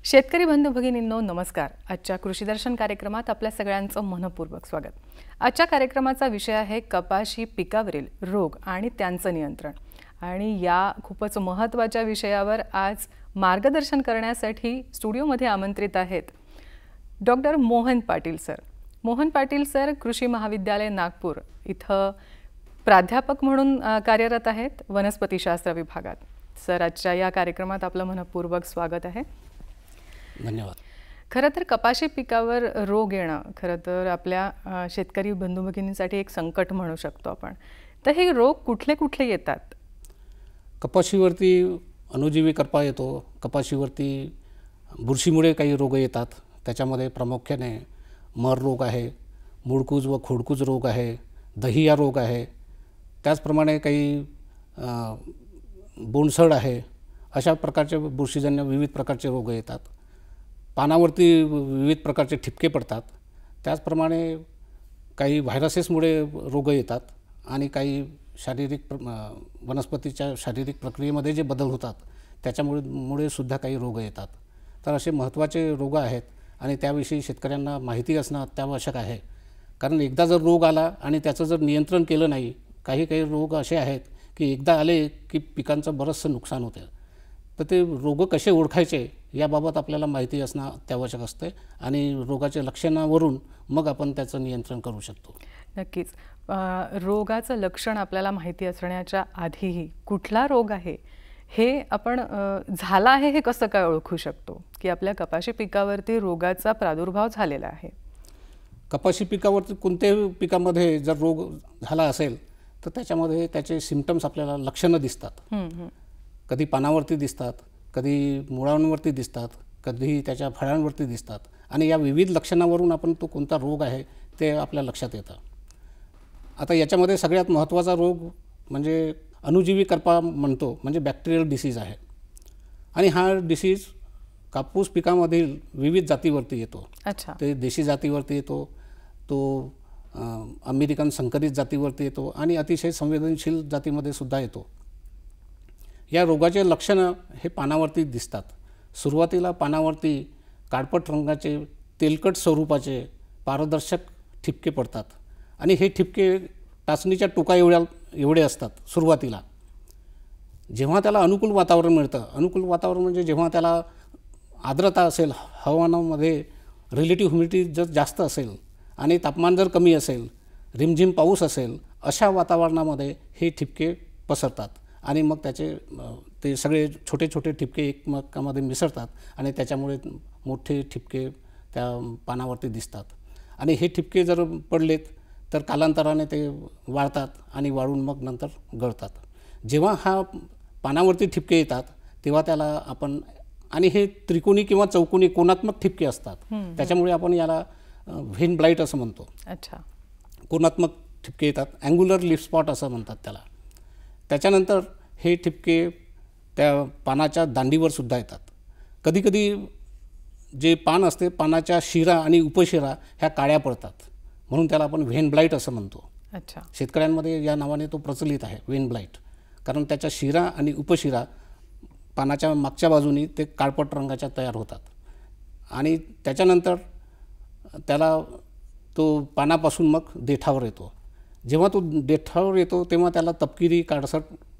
शेतकरी बंधू भगिनींनो नमस्कार. आजच्या कृषी दर्शन कार्यक्रमात आपल्या सगळ्यांचं मनपूर्वक स्वागत. आजच्या कार्यक्रमाचा विषय आहे कपाशी पिकावरील रोग आणि त्यांचं नियंत्रण. आणि या खूपच महत्त्वाच्या विषयावर आज मार्गदर्शन करण्यासाठी स्टुडिओमध्ये आमंत्रित आहेत doctor Mohan Patil sir. Mohan Patil sir कृषी महाविद्यालय नागपूर इथं प्राध्यापक म्हणून कार्यरत आहेत वनस्पतीशास्त्र विभागात. सर आजच्या या कार्यक्रमात आपलं मनपूर्वक स्वागत आहे. धन्यवाद. खरं तर कपाशी पिकावर रोग येणं खरं तर आपल्या शेतकरी बंधू भगिनींसाठी एक संकट म्हणू शकतो आपण. तर हे रोग कुठले कुठले येतात? कपाशीवरती अणुजीवी करपा येतो. कपाशीवरती बुरशीमुळे काही रोग येतात. त्याच्यामध्ये प्रामुख्याने मर रोग आहे, मुळकूज व खोडकूज रोग आहे, दहिया रोग आहे, त्याचप्रमाणे काही बोंडसड आहे. अशा प्रकारचे बुरशीजन्य विविध प्रकारचे रोग येतात. पानावरती विविध प्रकारचे ठिपके पडतात. त्याचप्रमाणे काही व्हायरसेसमुळे रोग येतात आणि काही शारीरिक वनस्पतीच्या शारीरिक प्रक्रियेमध्ये जे बदल होतात त्याच्यामुळे सुद्धा काही रोग येतात. तर असे महत्त्वाचे रोग आहेत आणि त्याविषयी शेतकऱ्यांना माहिती असणं अत्यावश्यक आहे. कारण एकदा जर रोग आला आणि त्याचं जर नियंत्रण केलं नाही, काही रोग असे आहेत की एकदा आले की पिकांचं बरंचसं नुकसान होते. तर ते रोग कसे ओळखायचे याबाबत आपल्याला माहिती असणं अत्यावश्यक असते आणि रोगाच्या लक्षणावरून मग आपण त्याचं नियंत्रण करू शकतो. नक्कीच. रोगाचं लक्षण आपल्याला माहिती असण्याच्या आधीही कुठला रोग आहे हे आपण झाला आहे हे कसं काय ओळखू शकतो की आपल्या कपाशी पिकावरती रोगाचा प्रादुर्भाव झालेला आहे? कपाशी पिकावरती कोणत्याही पिकामध्ये जर रोग झाला असेल तर त्याच्यामध्ये त्याचे सिम्पटम्स आपल्याला लक्षणं दिसतात. कधी पानावरती दिसतात, कधी मुळांवरती दिसतात, कधी त्याच्या फळांवरती दिसतात आणि या विविध लक्षणावरून आपण तो कोणता रोग आहे ते आपल्या लक्षात येतं. आता याच्यामध्ये सगळ्यात महत्त्वाचा रोग म्हणजे अणुजीवी करपा म्हणतो, म्हणजे बॅक्टेरियल डिसीज आहे. आणि हा डिसीज कापूस पिकामधील विविध जातीवरती येतो. अच्छा. ते देशी जातीवरती येतो, तो अमेरिकन संकरित जातीवरती येतो आणि अतिशय संवेदनशील जातीमध्ये सुद्धा येतो. या रोगाचे लक्षणं हे पानावरती दिसतात. सुरुवातीला पानावरती काळपट रंगाचे तेलकट स्वरूपाचे पारदर्शक ठिपके पडतात आणि हे ठिपके टाचणीच्या टोका एवढे असतात सुरुवातीला. जेव्हा त्याला अनुकूल वातावरण मिळतं, अनुकूल वातावरण म्हणजे जेव्हा त्याला आर्द्रता असेल, हवामानामध्ये रिलेटिव्ह ह्युमिडिटी जर जास्त असेल आणि तापमान जर कमी असेल, रिमझिम पाऊस असेल, अशा वातावरणामध्ये हे ठिपके पसरतात आणि मग ते सगळे छोटे छोटे ठिपके एकमेकांमध्ये मिसळतात आणि त्याच्यामुळे मोठे ठिपके त्या पानावरती दिसतात. आणि हे ठिपके जर पडलेत तर कालांतराने ते वाळतात आणि वाळून मग नंतर गळतात. जेव्हा हा पानावरती ठिपके येतात तेव्हा त्याला आपण, आणि हे त्रिकोणी किंवा चौकोनी कोणात्मक ठिपके असतात, त्याच्यामुळे आपण याला व्हेन ब्लाइट असं म्हणतो. अच्छा. कोणात्मक ठिपके येतात, अँग्युलर लीफ स्पॉट असं म्हणतात त्याला. त्याच्यानंतर हे ठिपके त्या पानाच्या दांडीवर सुद्धा येतात. कधीकधी जे पान असते, पानाच्या शिरा आणि उपशिरा ह्या काळ्या पडतात, म्हणून त्याला आपण व्हेन ब्लाइट असं म्हणतो. अच्छा. शेतकऱ्यांमध्ये या नावाने तो प्रचलित आहे, व्हेन ब्लाइट. कारण त्याच्या शिरा आणि उपशिरा पानाच्या मागच्या बाजूनी ते काळपट रंगाच्या तयार होतात आणि त्याच्यानंतर त्याला तो पानापासून मग देठावर येतो. जेव्हा तो देठावर येतो तेव्हा त्याला तपकिरी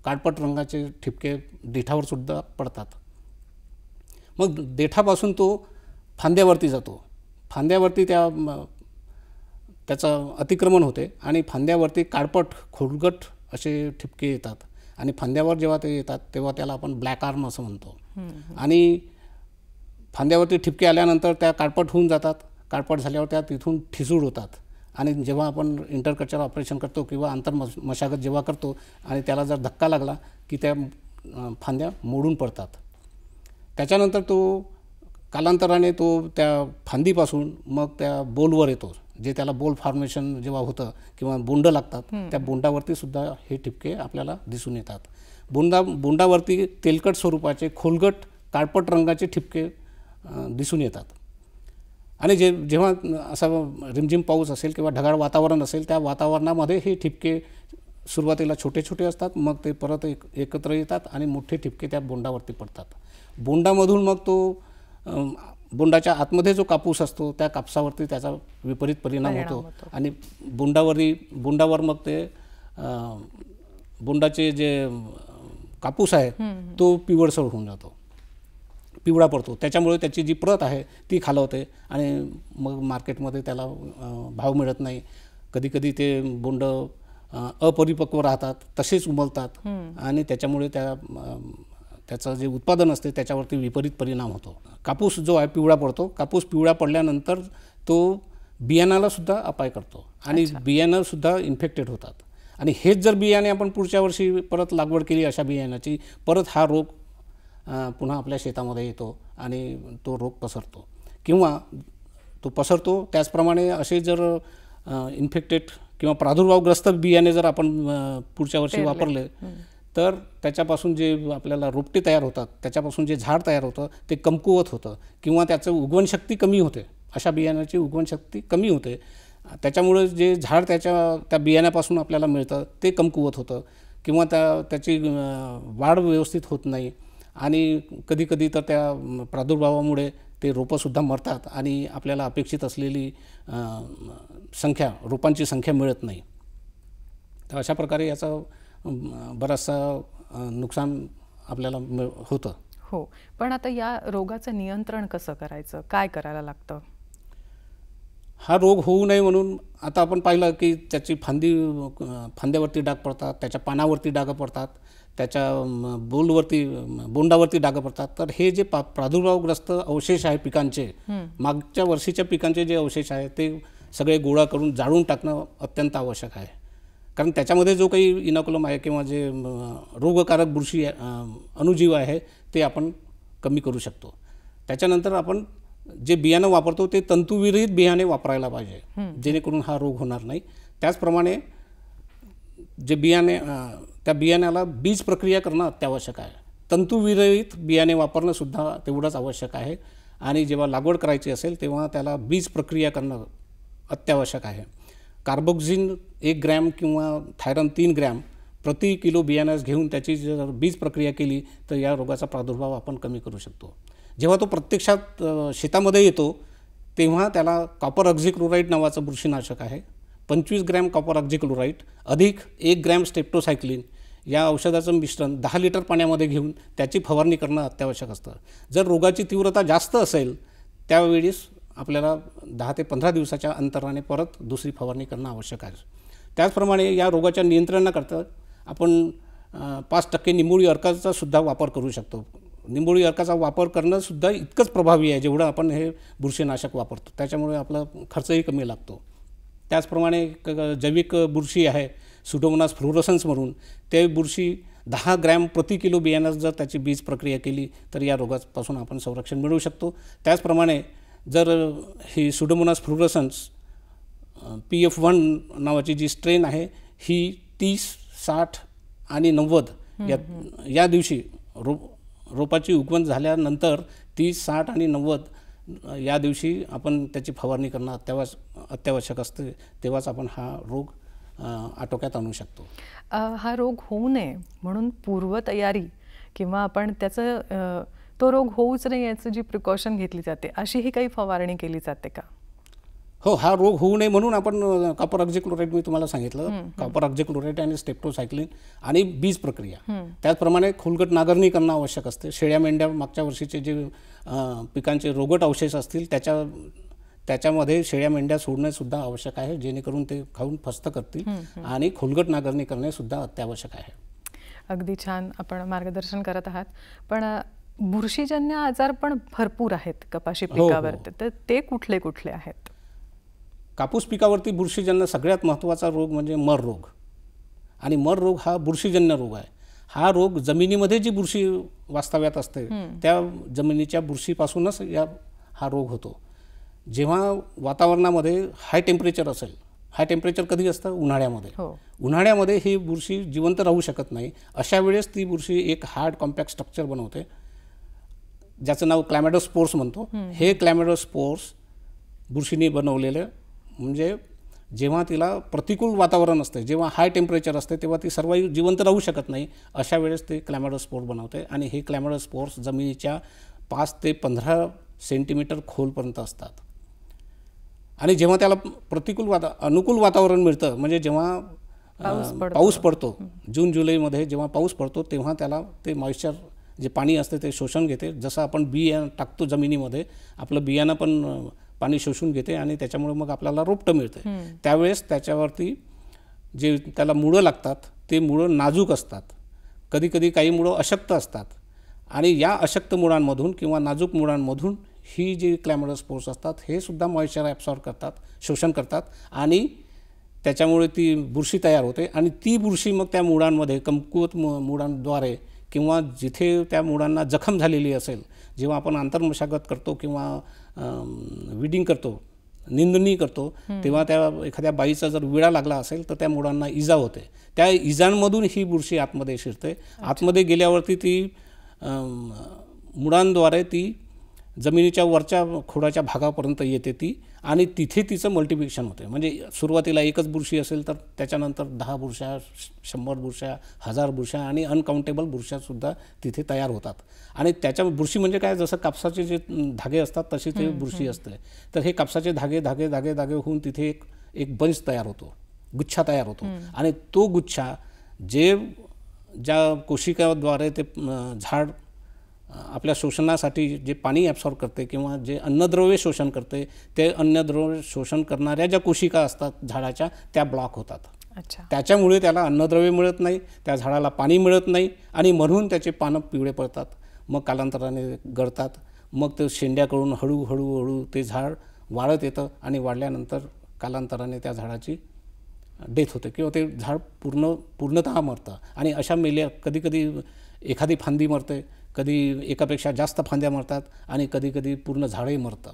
काळपट रंगाचे ठिपके देठावर सुद्धा पडतात. मग देठापासून तो फांद्यावरती जातो. फांद्यावरती त्याचं अतिक्रमण होते आणि फांद्यावरती काळपट खोडगट असे ठिपके येतात आणि फांद्यावर जेव्हा ते येतात तेव्हा त्याला आपण ब्लॅक आर्म असं म्हणतो. आणि फांद्यावरती ठिपके आल्यानंतर त्या काळपट होऊन जातात. काळपट झाल्यावर त्या तिथून ठिसूळ होतात आणि जेव्हा आपण इंटरकल्चर ऑपरेशन करतो किंवा मशागत जेव्हा करतो आणि त्याला जर धक्का लागला की त्या फांद्या मोडून पडतात. त्याच्यानंतर तो कालांतराने तो त्या फांदीपासून मग त्या बोलवर येतो, जे त्याला बोल फॉर्मेशन जेव्हा होतं किंवा बोंड लागतात, त्या बोंडावरती सुद्धा हे ठिपके आपल्याला दिसून येतात. बोंडावरती तेलकट स्वरूपाचे खोलगट काळपट रंगाचे ठिपके दिसून येतात. आणि जेव्हा असा रिमझिम पाऊस असेल किंवा ढगाळ वातावरण असेल, त्या वातावरणामध्ये हे ठिपके सुरुवातीला छोटे छोटे असतात, मग ते परत एकत्र येतात आणि मोठे ठिपके त्या बोंडावरती पडतात. बोंडामधून मग तो बोंडाच्या आतमध्ये जो कापूस असतो त्या कापसावरती त्याचा विपरीत परिणाम होतो आणि बोंडावर मग ते बोंडाचे जे कापूस आहे तो पिवळसर होऊन जातो, पिवळा पडतो. त्याच्यामुळे त्याची जी प्रत आहे ती खालावते आणि मग मार्केटमध्ये त्याला भाव मिळत नाही. कधीकधी ते बोंड अपरिपक्व राहतात, तसेच उमलतात आणि त्याच्यामुळे त्याचं जे उत्पादन असते त्याच्यावरती विपरीत परिणाम होतो. कापूस जो आहे पिवळा पडतो. कापूस पिवळा पडल्यानंतर तो बियाणालासुद्धा अपाय करतो आणि बियाणंसुद्धा इन्फेक्टेड होतात. आणि हेच जर बियाणे आपण पुढच्या वर्षी परत लागवड केली अशा बियाण्याची, परत हा रोग पुन्हा आपल्या शेतामध्ये येतो आणि तो रोग पसरतो किंवा तो पसरतो. त्याचप्रमाणे असे जर इन्फेक्टेड किंवा प्रादुर्भावग्रस्त बियाणे जर आपण पुढच्या वर्षी वापरले तर त्याच्यापासून जे आपल्याला रोपटे तयार होतात, त्याच्यापासून जे झाड तयार होतं ते कमकुवत होतं किंवा त्याचं उगवणशक्ती कमी होते. अशा बियाण्याची उगवणशक्ती कमी होते. त्याच्यामुळे जे झाड त्या बियाण्यापासून आपल्याला मिळतं ते कमकुवत होतं किंवा त्याची वाढ व्यवस्थित होत नाही आणि कधीकधी तर त्या प्रादुर्भावामुळे ते रोपंसुद्धा मरतात आणि आपल्याला अपेक्षित असलेली रोपांची संख्या मिळत नाही. तर अशा प्रकारे याचा बराचसा नुकसान आपल्याला होतं. हो, पण आता या रोगाचं नियंत्रण कसं करायचं, काय करायला लागतं? हा रोग होऊ नये म्हणून आता आपण पाहिलं की त्याची फांद्यावरती डाग पडतात, त्याच्या पानावरती डाग पडतात, त्याच्या बोंडावरती डाग पडतात. तर हे जे प्रादुर्भावग्रस्त अवशेष आहे पिकांचे, मागच्या वर्षीच्या पिकांचे जे अवशेष आहे ते सगळे गोळा करून जाळून टाकणं अत्यंत आवश्यक आहे. कारण त्याच्यामध्ये जो काही इनॉक्युलम आहे किंवा जे रोगकारक बुरशी अणुजीव आहे ते आपण कमी करू शकतो. त्याच्यानंतर आपण जे बियाणं वापरतो ते तंतुविरहित बियाणे वापरायला पाहिजे, जेणेकरून हा रोग होणार नाही. त्याचप्रमाणे जे त्या बियाण्याला बीज प्रक्रिया करणं अत्यावश्यक आहे. तंतुविरहित बियाणे वापरणं सुद्धा तेवढंच आवश्यक आहे आणि जेव्हा लागवड करायची असेल तेव्हा त्याला बीज प्रक्रिया करणं अत्यावश्यक आहे. कार्बोक्झिन 1 ग्रॅम किंवा थायरम 3 ग्रॅम प्रति किलो बियाण्यास घेऊन त्याची जर बीज प्रक्रिया केली तर या रोगाचा प्रादुर्भाव आपण कमी करू शकतो. जेव्हा तो प्रत्यक्षात शेतामध्ये येतो तेव्हा त्याला कॉपर ऑक्झिक्लोराइड नावाचं बुरशीनाशक आहे, 25 ग्रॅम कॉपर ऑक्झिक्लोराइड अधिक 1 ग्रॅम स्टेप्टोसायक्लिन या औषधाचं मिश्रण 10 लिटर पाण्यामध्ये घेऊन त्याची फवारणी करणं अत्यावश्यक असतं. जर रोगाची तीव्रता जास्त असेल त्यावेळेस आपल्याला 10 ते 15 दिवसाच्या अंतराने परत दुसरी फवारणी करणं आवश्यक आहे. त्याचप्रमाणे या रोगाच्या नियंत्रणाकरता आपण 5% निंबोळी अर्काचा सुद्धा वापर करू शकतो. निंबोळी अर्काचा वापर करणं सुद्धा इतकंच प्रभावी आहे जेवढं आपण हे बुरशीनाशक वापरतो. त्याच्यामुळे आपला खर्चही कमी लागतो. त्याचप्रमाणे जैविक बुरशी आहे सुडोमोनास फ्लोरोसन्स म्हणून, ते बुरशी 10 ग्रॅम प्रति किलो बियाण्यास जर त्याची बीज प्रक्रिया केली तर या रोगापासून आपण संरक्षण मिळवू शकतो. त्याचप्रमाणे जर ही सुडोमोनास फ्लोरोसन्स PF1 नावाची जी स्ट्रेन आहे ही 30, 60 आणि 90 या दिवशी रोपाची उगवण झाल्यानंतर 30, 60 आणि 90 या दिवशी आपण त्याची फवारणी करणं अत्यावश्यक असते. तेव्हाच आपण हा रोग आटोक्यात आणू शकतो. हा रोग होऊ नये म्हणून पूर्वतयारी किंवा आपण त्याचं तो रोग होऊच नाही याची जी प्रिकॉशन घेतली जाते अशी ही काही फवारणी केली जाते का? हो, हा रोग होऊ नये म्हणून आपण कॉपर ऑक्झिक्लोराइड मी तुम्हाला सांगितलं, कॉपर ऑक्झिक्लोराइड आणि स्टेप्टोसायक्लिन आणि बीज प्रक्रिया. त्याचप्रमाणे खोलगट नांगरणी करणं आवश्यक असते. शेळ्या मेंढ्या मागच्या वर्षीचे जे पिकांचे रोगट अवशेष असतील त्याच्यामध्ये शेळ्या मेंढ्या सोडणे सुद्धा आवश्यक आहे, जेणेकरून ते खाऊन फस्त करतील आणि खोलगट नांगरणी करणे सुद्धा अत्यावश्यक आहे. अगदी छान आपण मार्गदर्शन करत आहात. पण बुरशीजन्य आजार पण भरपूर आहेत कपाशी हो, हो. पिकावर, तर ते कुठले कुठले आहेत? कापूस पिकावरती बुरशीजन्य सगळ्यात महत्त्वाचा रोग म्हणजे मर रोग. आणि मर रोग हा बुरशीजन्य रोग आहे. हा रोग जमिनीमध्ये जी बुरशी वास्तव्यात असते त्या जमिनीच्या बुरशीपासूनच हा रोग होतो. जेव्हा वातावरणामध्ये हाय टेम्परेचर असेल, हाय टेम्परेचर कधी असतं? उन्हाळ्यामध्ये. हो. उन्हाळ्यामध्ये ही बुरशी जिवंत राहू शकत नाही. अशा वेळेस ती बुरशी एक हार्ड कॉम्पॅक्ट स्ट्रक्चर बनवते, ज्याचं नाव क्लॅमॅडोस्पोर्स म्हणतो. हे क्लॅमॅडोस्पोर्स बुरशीने बनवलेले, म्हणजे जेव्हा तिला प्रतिकूल वातावरण असते, जेव्हा हाय टेम्परेचर असते, तेव्हा ती सर्वाईव्ह जिवंत राहू शकत नाही. अशा वेळेस ते क्लॅमॅडोस्पोर्स बनवते. आणि हे क्लॅमॅडोस्पोर्स जमिनीच्या 5 ते 15 सेंटीमीटर खोलपर्यंत असतात. आणि जेव्हा त्याला अनुकूल वातावरण मिळतं, म्हणजे जेव्हा पाऊस पडतो, जून जुलैमध्ये जेव्हा पाऊस पडतो, तेव्हा त्याला ते मॉइश्चर जे पाणी असते ते शोषण घेते. जसं आपण बियाणं टाकतो जमिनीमध्ये, आपलं बियाणं पण पाणी शोषून घेते आणि त्याच्यामुळे मग आपल्याला रोपटं मिळते. त्यावेळेस त्याच्यावरती जे त्याला मुळं लागतात ते मुळं नाजूक असतात. कधीकधी काही मुळं अशक्त असतात. आणि या अशक्त मुळांमधून किंवा नाजूक मुळांमधून ही जी क्लॅमॅडोस्पोर्स असतात हे सुद्धा मॉइश्चर ॲब्सॉर्ब करतात, शोषण करतात. आणि त्याच्यामुळे ती बुरशी तयार होते. आणि ती बुरशी मग त्या मुळांमध्ये कमकुवत मुळांद्वारे किंवा जिथे त्या मुळांना जखम झालेली असेल, जेव्हा आपण आंतरमशागत करतो किंवा विडिंग करतो, निंदणी करतो, तेव्हा त्या एखाद्या बाईचा जर विळा लागला असेल तर त्या मुळांना इजा होते. त्या इजांमधून ही बुरशी आतमध्ये शिरते. आतमध्ये गेल्यावरती ती मुळांद्वारे ती जमिनीच्या वरच्या खोडाच्या भागापर्यंत येते ती, आणि तिथे तिचं मल्टिप्लिकेशन होते. म्हणजे सुरुवातीला एकच बुरशी असेल तर त्याच्यानंतर 10 बुरश्या, 100 बुरश्या, 1000 बुरश्या आणि अनकाउंटेबल बुरश्यासुद्धा तिथे तयार होतात. आणि त्याच्या बुरशी म्हणजे काय, जसं कापसाचे जे धागे असतात तशी ते बुरशी असते. तर हे कापसाचे धागे धागे धागे धागे होऊन तिथे एक बंच तयार होतो, गुच्छा तयार होतो. आणि तो गुच्छा ज्या कोशिकाद्वारे ते झाड आपल्या शोषणासाठी जे पाणी ॲब्सॉर्ब करते किंवा जे अन्नद्रव्य शोषण करते, ते अन्नद्रव्य शोषण करणाऱ्या ज्या कोशिका असतात झाडाच्या, त्या ब्लॉक होतात. त्याच्यामुळे त्याला अन्नद्रव्य मिळत नाही, त्या झाडाला पाणी मिळत नाही, आणि म्हणून त्याचे पानं पिवळे पडतात, मग कालांतराने गळतात. मग ते शेंड्याकडून हळूहळू ते झाड वाढत येतं आणि वाढल्यानंतर कालांतराने त्या झाडाची डेथ होते किंवा ते झाड पूर्णतः मरतं. आणि अशा मेल्या कधीकधी एखादी फांदी मरते, कधी एकापेक्षा जास्त फांद्या मरतात, आणि कधीकधी पूर्ण झाडही मरतं.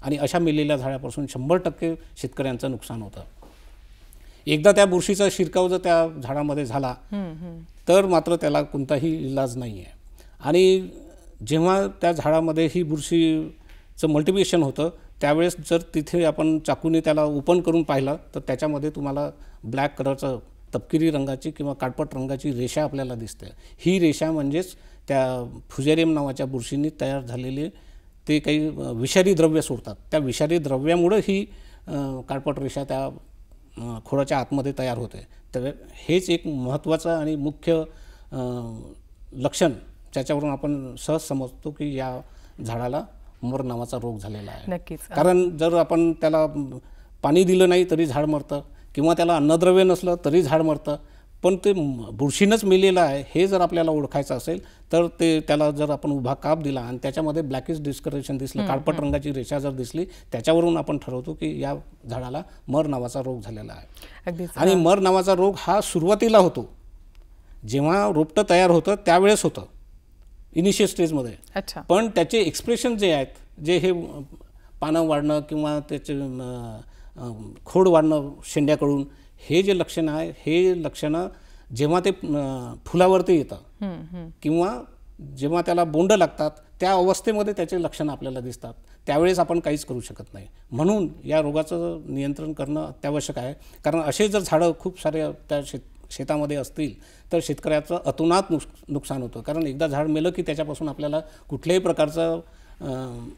आणि अशा मेलेल्या झाडापासून 100% शेतकऱ्यांचं नुकसान होतं. एकदा त्या बुरशीचा शिरकाव जर त्या झाडामध्ये झाला तर मात्र त्याला कोणताही इलाज नाही आहे. आणि जेव्हा त्या झाडामध्ये ही बुरशीचं मल्टिप्लिकेशन होतं त्यावेळेस जर तिथे आपण चाकूने त्याला ओपन करून पाहिलं तर त्याच्यामध्ये तुम्हाला ब्लॅक कलरचं तपकिरी रंगाची किंवा काळपट रंगाची रेषा आपल्याला दिसते. ही रेषा म्हणजेच त्या फ्युजेरियम नावाच्या बुरशींनी तयार झालेले ते काही विषारी द्रव्य सोडतात. त्या विषारी द्रव्यामुळं ही काळपट रेषा त्या खोडाच्या आतमध्ये तयार होते. तर हेच एक महत्त्वाचं आणि मुख्य लक्षण ज्याच्यावरून आपण सहज समजतो की या झाडाला मर नावाचा रोग झालेला आहे. नक्कीच. कारण जर आपण त्याला पाणी दिलं नाही तरी झाड मरतं, किंवा त्याला अन्नद्रव्य नसलं तरी झाड मरतं. पण ते बुरशीनंच मेलेलं आहे हे जर आपल्याला ओळखायचं असेल तर त्याला जर आपण उभा काप दिला आणि त्याच्यामध्ये ब्लॅकिश डिस्करेशन दिसलं, काळपट रंगाची रेषा जर दिसली, त्याच्यावरून आपण ठरवतो की या झाडाला मर नावाचा रोग झालेला आहे. आणि मर नावाचा रोग हा सुरुवातीला होतो, जेव्हा रोपटं तयार होतं त्यावेळेस होतं, इनिशियल स्टेजमध्ये. पण त्याचे एक्सप्रेशन जे आहेत, जे हे पानं वाढणं किंवा त्याचे खोड वाढणं शेंड्याकडून, हे जे लक्षण आहे हे लक्षणं जेव्हा ते फुलावरती येतं किंवा जेव्हा त्याला बोंड लागतात त्या अवस्थेमध्ये त्याचे लक्षणं आपल्याला दिसतात, त्यावेळेस आपण काहीच करू शकत नाही. म्हणून या रोगाचं नियंत्रण करणं अत्यावश्यक आहे. कारण असे जर झाडं खूप सारे त्या शेतामध्ये असतील तर शेतकऱ्याचं अतोनात नुकसान होतं. कारण एकदा झाड मेलं की त्याच्यापासून आपल्याला कुठल्याही प्रकारचं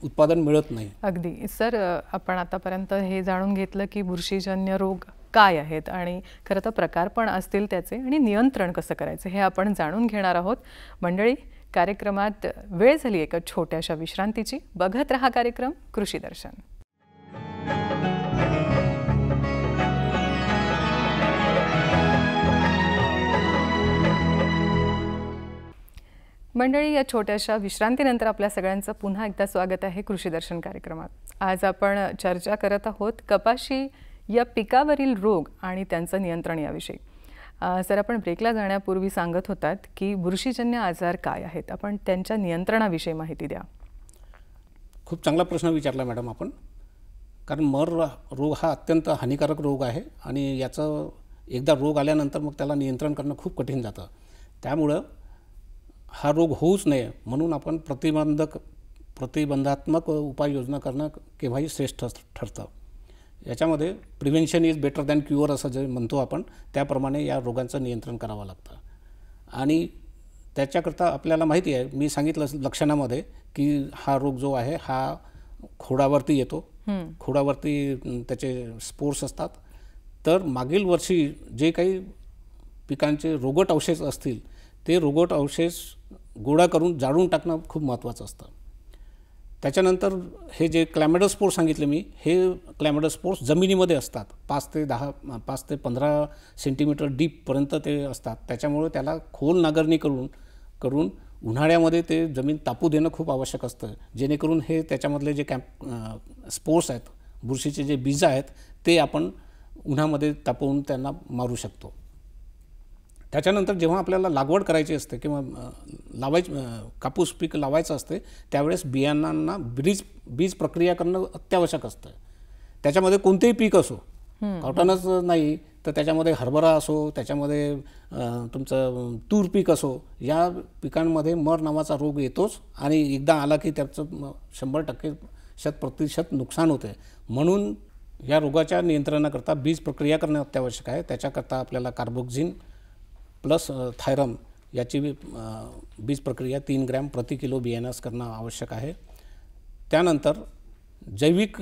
उत्पादन मिळत नाही. अगदी सर, आपण आतापर्यंत हे जाणून घेतलं की बुरशीजन्य रोग काय आहेत आणि खरं तर प्रकार पण असतील त्याचे, आणि नियंत्रण कसं करायचं हे आपण जाणून घेणार आहोत. मंडळी, कार्यक्रमात वेळ झाली एका छोट्याशा विश्रांतीची. बघत रहा कार्यक्रम कृषी दर्शन. मंडळी, या छोट्याशा विश्रांतीनंतर आपल्या सगळ्यांचं पुन्हा एकदा स्वागत आहे कृषी दर्शन कार्यक्रमात. आज आपण चर्चा करत आहोत कपाशी या पिकावरील रोग आणि त्यांचं नियंत्रण याविषयी. सर, आपण ब्रेकला जाण्यापूर्वी सांगत होतात की बुरशीजन्य आजार काय आहेत, आपण त्यांच्या नियंत्रणाविषयी माहिती द्या. खूप चांगला प्रश्न विचारला मॅडम आपण. कारण मर रोग हा अत्यंत हानिकारक रोग आहे आणि याचं एकदा रोग आल्यानंतर मग त्याला नियंत्रण करणं खूप कठीण जातं. त्यामुळं हा रोग होऊच नये म्हणून आपण प्रतिबंधात्मक उपाययोजना करणं केव्हाही श्रेष्ठ ठरतं. याच्यामध्ये prevention is better than cure असं जे म्हणतो आपण, त्याप्रमाणे या रोगांचं नियंत्रण करावं लागतं. आणि त्याच्याकरता आपल्याला माहिती आहे, मी सांगितलं लक्षणामध्ये की हा रोग जो आहे हा खोडावरती येतो. खोडावरती त्याचे स्पोर्स असतात. तर मागील वर्षी जे काही पिकांचे रोगट अवशेष असतील ते रोगट अवशेष गोळा करून जाळून टाकणं खूप महत्त्वाचं असतं. त्याच्यानंतर हे जे क्लॅमॅडोस्पोर्स सांगितले मी, हे क्लॅमॅडोस्पोर्स जमिनीमध्ये असतात. 5 ते 15 सेंटीमीटर डीपपर्यंत ते असतात. त्याच्यामुळे त्याला खोल नांगरणी करून उन्हाळ्यामध्ये ते जमीन तापू देणं खूप आवश्यक असतं, जेणेकरून हे त्याच्यामधले जे स्पोर्स आहेत, बुरशीचे जे बीज आहेत, ते आपण उन्हामध्ये तापवून त्यांना मारू शकतो. त्याच्यानंतर जेव्हा आपल्याला लागवड करायची असते किंवा कापूस पीक लावायचं असते, त्यावेळेस बियाणांना बीज प्रक्रिया करणं अत्यावश्यक असतं. त्याच्यामध्ये कोणतेही पीक असो, कॉटनच नाही तर त्याच्यामध्ये हरभरा असो, त्याच्यामध्ये तुमचं तूर पीक असो, या पिकांमध्ये मर नावाचा रोग येतोच आणि एकदा आला की त्याचं 100% 100% नुकसान होते. म्हणून या रोगाच्या नियंत्रणाकरता बीज प्रक्रिया करणं अत्यावश्यक आहे. त्याच्याकरता आपल्याला कार्बोक्झिन प्लस थायरम याची बीज प्रक्रिया 3 ग्रॅम प्रति किलो बियाण्यास करणं आवश्यक आहे. त्यानंतर जैविक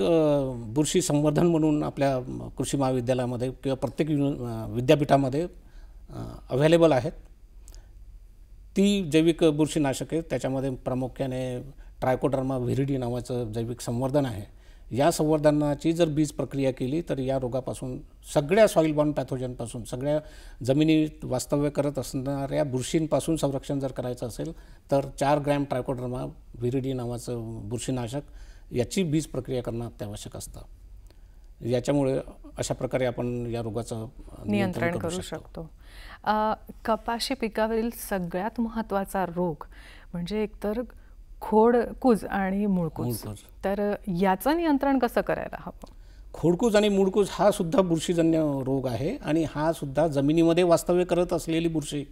बुरशी संवर्धन म्हणून आपल्या कृषी महाविद्यालयामध्ये किंवा प्रत्येक विद्यापीठामध्ये अव्हेलेबल आहेत. ती जैविक बुरशीनाशके, त्याच्यामध्ये प्रामुख्याने ट्रायकोडर्मा व्हिरिडी नावाचं जैविक संवर्धन आहे. या संवर्धनाची जर बीज प्रक्रिया केली तर या रोगापासून, सगळ्या सॉईल बॉर्न पॅथोजनपासून, सगळ्या जमिनीत वास्तव्य करत असणाऱ्या बुरशींपासून संरक्षण जर करायचं असेल तर 4 ग्रॅम ट्रायकोडर्मा व्हिरिडी नावाचं बुरशीनाशक याची बीज प्रक्रिया करणं अत्यावश्यक असतं. याच्यामुळे अशा प्रकारे आपण या रोगाचं नियंत्रण करू शकतो. कपाशी पिकावरील सगळ्यात महत्त्वाचा रोग म्हणजे एकतर खोडकूज आणि मुळकूज. तर याचं नियंत्रण कसं करायला हवं? खोडकूज आणि मुळकूज हा सुद्धा बुरशीजन्य रोग आहे आणि हा सुद्धा जमिनीमध्ये वास्तव्य करत असलेली बुरशी,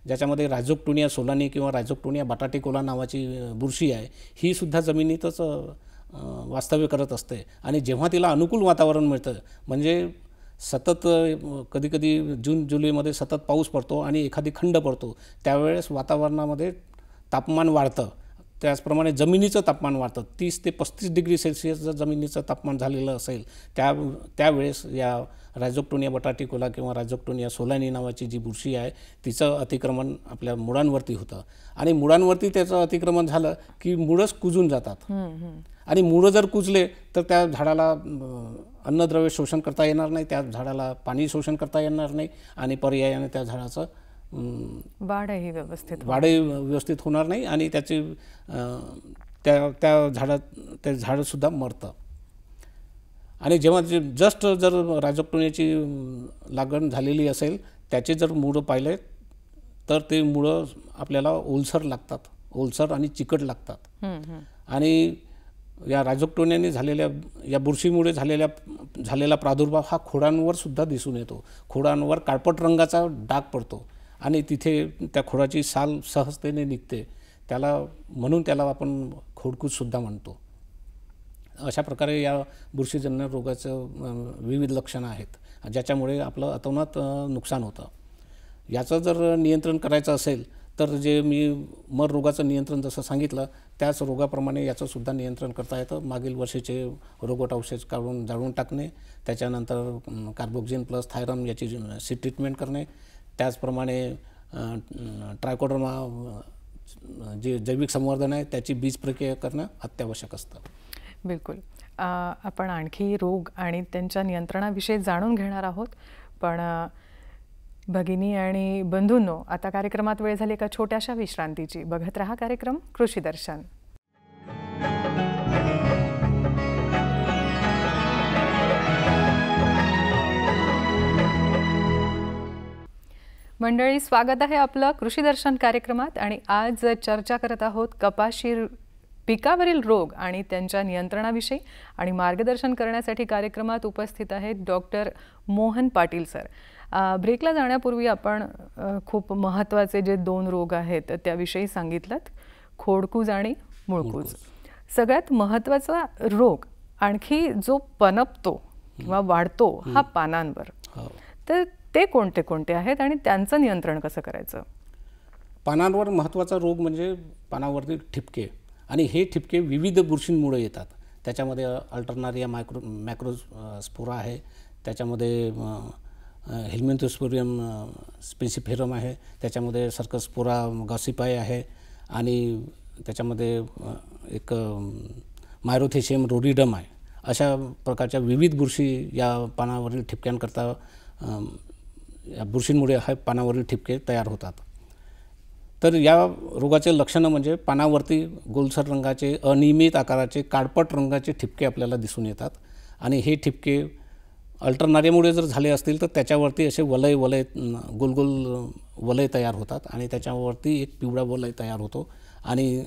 ज्याच्यामध्ये रायझोक्टोनिया सोलानी किंवा रायझोक्टोनिया बटाटिकोला नावाची बुरशी आहे, ही सुद्धा जमिनीतच वास्तव्य करत असते. आणि जेव्हा तिला अनुकूल वातावरण मिळतं, म्हणजे सतत कधीकधी जून जुलैमध्ये सतत पाऊस पडतो आणि एखादी खंड पडतो, त्यावेळेस वातावरणामध्ये तापमान वाढतं. त्याचप्रमाणे जमिनीचं तापमान वाढतं. 30 ते 35 डिग्री सेल्सिअस जर जमिनीचं तापमान झालेलं असेल त्यावेळेस या रायझोक्टोनिया बटाटिकोला किंवा रायझोक्टोनिया सोलानी नावाची जी बुरशी आहे तिचं अतिक्रमण आपल्या मुळांवरती होतं. आणि मुळांवरती त्याचं अतिक्रमण झालं की मुळंच कुजून जातात. आणि मुळं जर कुजले तर त्या झाडाला अन्नद्रव्य शोषण करता येणार नाही, त्या झाडाला पाणी शोषण करता येणार नाही आणि पर्यायाने त्या झाडाचं वाढही व्यवस्थित होणार नाही आणि त्याची त्या झाडंसुद्धा मरतं. आणि जेव्हा जस्ट जर रायझोक्टोनियाची लागण झालेली असेल, त्याचे जर मुळं पाहिले तर ते मुळं आपल्याला ओलसर आणि चिकट लागतात. आणि या रायझोक्टोनियाने झालेल्या, या बुरशीमुळे झालेला प्रादुर्भाव हा खोडांवर सुद्धा दिसून येतो. खोडांवर काळपट रंगाचा डाग पडतो आणि तिथे त्या खोडाची साल सहजतेने निघते. म्हणून त्याला आपण खोडकूजसुद्धा म्हणतो. अशा प्रकारे या बुरशीजन्य रोगाचं विविध लक्षणं आहेत, ज्याच्यामुळे आपलं अतोनात नुकसान होतं. याचं जर नियंत्रण करायचं असेल तर जे मी मर रोगाचं नियंत्रण जसं सांगितलं त्याच रोगाप्रमाणे याचंसुद्धा नियंत्रण करता येतं. मागील वर्षीचे रोगट अवशेष काढून जाळून टाकणे, त्याच्यानंतर कार्बोक्झिन प्लस थायरम याची ट्रीटमेंट करणे, त्याचप्रमाणे ट्रायकोडर्मा जे जैविक संवर्धन आहे त्याची बीज प्रक्रिया करणं अत्यावश्यक असतं. बिलकुल. आपण आणखी रोग आणि त्यांच्या नियंत्रणाविषयी जाणून घेणार आहोत, पण भगिनी आणि बंधूंनो, आता कार्यक्रमात वेळ झाली एका छोट्याशा विश्रांतीची. बघत रहा कार्यक्रम कृषी दर्शन. मंडळी, स्वागत आहे आपलं कृषी दर्शन कार्यक्रमात. आणि आज चर्चा करत आहोत कपाशी पिकावरील रोग आणि त्यांच्या नियंत्रणाविषयी. आणि मार्गदर्शन करण्यासाठी कार्यक्रमात उपस्थित आहेत डॉक्टर मोहन पाटील सर. ब्रेकला जाण्यापूर्वी आपण खूप महत्त्वाचे जे 2 रोग आहेत त्याविषयी सांगितलं, खोडकूज आणि मुळकूज. सगळ्यात महत्त्वाचा रोग आणखी जो पनपतो किंवा वाढतो हा पानांवर, तर ते कोणते कोणते आहेत आणि त्यांचं नियंत्रण कसं करायचं? पानांवर महत्त्वाचा रोग म्हणजे पानावरती ठिपके. आणि हे ठिपके विविध बुरशींमुळे येतात. त्याच्यामध्ये अल्टरनारिया मॅक्रोस्पोरा आहे, त्याच्यामध्ये हेल्मिंथोस्पोरियम स्पेसिफेरम आहे, त्याच्यामध्ये सर्कस्पोरा गॉसिपाई आहे, आणि त्याच्यामध्ये एक मायरोथेशियम रोडिडम आहे. अशा प्रकारच्या विविध बुरशी या पानावरील ठिपक्यांकरता या बुरशींमुळे हा पानावरील ठिपके तयार होतात. तर या रोगाचे लक्षणं म्हणजे पानावरती गोलसर रंगाचे, अनियमित आकाराचे, काळपट रंगाचे ठिपके आपल्याला दिसून येतात. आणि हे ठिपके अल्टरनारियामुळे जर झाले असतील तर त्याच्यावरती असे वलय गोल गोल वलय तयार होतात आणि त्याच्यावरती एक पिवळा वलय तयार होतो. आणि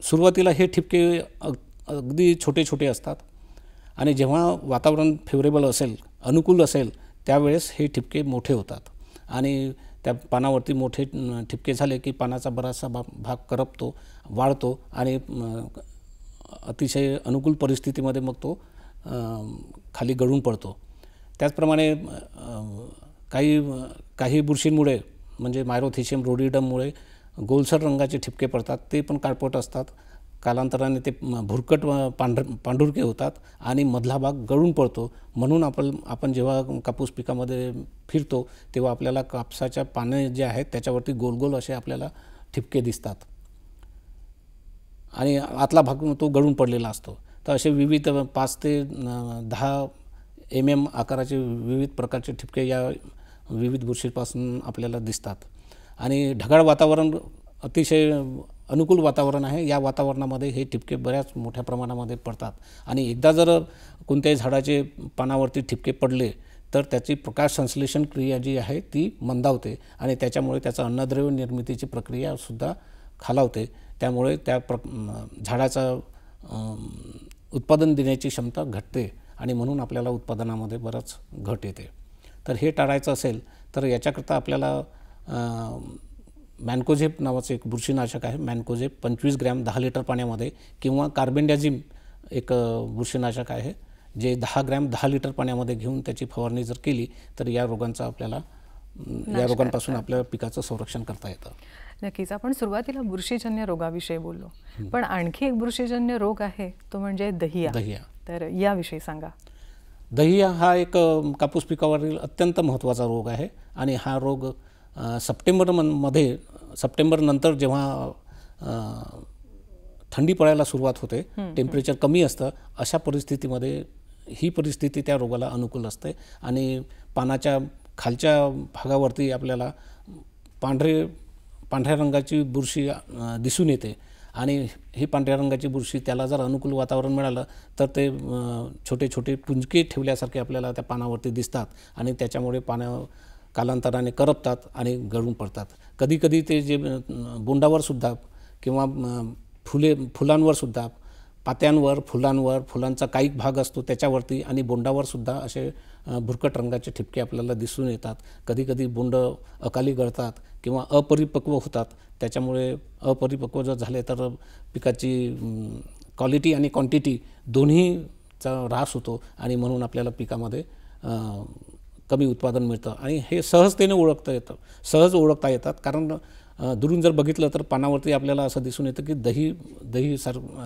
सुरुवातीला हे ठिपके अगदी छोटे छोटे असतात आणि जेव्हा वातावरण फेवरेबल असेल, अनुकूल असेल, त्यावेळेस हे ठिपके मोठे होतात. आणि त्या पानावरती मोठे ठिपके झाले की पानाचा बराचसा भाग करपतो, वाढतो आणि अतिशय अनुकूल परिस्थितीमध्ये मग तो खाली गळून पडतो. त्याचप्रमाणे काही बुरशींमुळे म्हणजे मायरोथेशियम रोडिडममुळे गोलसर रंगाचे ठिपके पडतात. ते पण काळपट असतात. कालांतराने ते भुरकट पांढुरके होतात आणि मधला भाग गळून पडतो. म्हणून आपण जेव्हा कापूस पिकामध्ये फिरतो तेव्हा आपल्याला कापसाच्या पाने जे आहेत त्याच्यावरती गोल गोल असे आपल्याला ठिपके दिसतात आणि आतला भाग तो गळून पडलेला असतो. तर असे विविध 5 ते 10 mm आकाराचे विविध प्रकारचे ठिपके या विविध बुरशीपासून आपल्याला दिसतात. आणि ढगाळ वातावरण अतिशय अनुकूल वातावरण आहे. या वातावरणामध्ये हे ठिपके बऱ्याच मोठ्या प्रमाणामध्ये पडतात. आणि एकदा जर कोणत्याही झाडाचे पानावरती ठिपके पडले तर त्याची प्रकाश संश्लेषण क्रिया जी आहे ती मंदावते आणि त्याच्यामुळे त्याचा अन्नद्रव्य निर्मितीची प्रक्रियासुद्धा खालावते. त्यामुळे त्या झाडाचा उत्पादन देण्याची क्षमता घटते आणि म्हणून आपल्याला उत्पादनामध्ये बराच घट येते. तर हे टाळायचं असेल तर याच्याकरता आपल्याला मॅनकोझेप नावाचं एक बुरशीनाशक आहे. मॅनकोझेप 25 ग्रॅम 10 लिटर पाण्यामध्ये, किंवा कार्बेंडाझिम एक बुरशीनाशक आहे जे 10 ग्रॅम 10 लिटर पाण्यामध्ये घेऊन त्याची फवारणी जर केली तर या रोगांपासून आपल्या पिकाचं संरक्षण करता येतं. नक्कीच. आपण सुरुवातीला बुरशीजन्य रोगाविषयी बोललो, पण आणखी एक बुरशीजन्य रोग आहे तो म्हणजे दहिया. तर याविषयी सांगा. दहिया हा एक कापूस पिकावरील अत्यंत महत्त्वाचा रोग आहे आणि हा रोग सप्टेंबर नंतर जेव्हा थंडी पडायला सुरुवात होते, टेम्परेचर कमी असतं, अशा परिस्थितीमध्ये ही परिस्थिती त्या रोगाला अनुकूल असते. आणि पानाच्या खालच्या भागावरती आपल्याला पांढऱ्या रंगाची बुरशी दिसून येते. आणि ही पांढऱ्या रंगाची बुरशी त्याला जर अनुकूल वातावरण मिळालं तर ते छोटे छोटे पुंजके ठेवल्यासारखे आपल्याला त्या पानावरती दिसतात आणि त्याच्यामुळे पानं कालांतराने करपतात आणि गळून पडतात. कधीकधी ते जे बोंडावरसुद्धा किंवा फुलांवरसुद्धा, पात्यांवर, फुलांचा काही भाग असतो त्याच्यावरती आणि बोंडावरसुद्धा असे भुरकट रंगाचे ठिपके आपल्याला दिसून येतात. कधीकधी बोंड अकाली गळतात किंवा अपरिपक्व होतात. त्याच्यामुळे अपरिपक्व जर झाले तर पिकाची क्वालिटी आणि क्वांटिटी दोन्हीचा ऱ्हास होतो आणि म्हणून आपल्याला पिकामध्ये कमी उत्पादन मिळतं. आणि हे सहजतेने सहज ओळखता येतात. कारण दुरून जर बघितलं तर पानावरती आपल्याला असं दिसून येतं की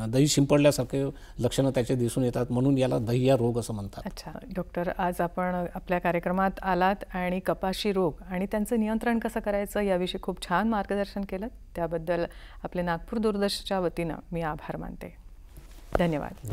दही शिंपडल्यासारखे लक्षणं त्याचे दिसून येतात. म्हणून याला दहिया रोग असं म्हणतात. अच्छा डॉक्टर, आज आपण आपल्या कार्यक्रमात आलात आणि कपाशी रोग आणि त्यांचं नियंत्रण कसं करायचं याविषयी खूप छान मार्गदर्शन केलं. त्याबद्दल आपले नागपूर दूरदर्शनच्या वतीनं मी आभार मानते. धन्यवाद.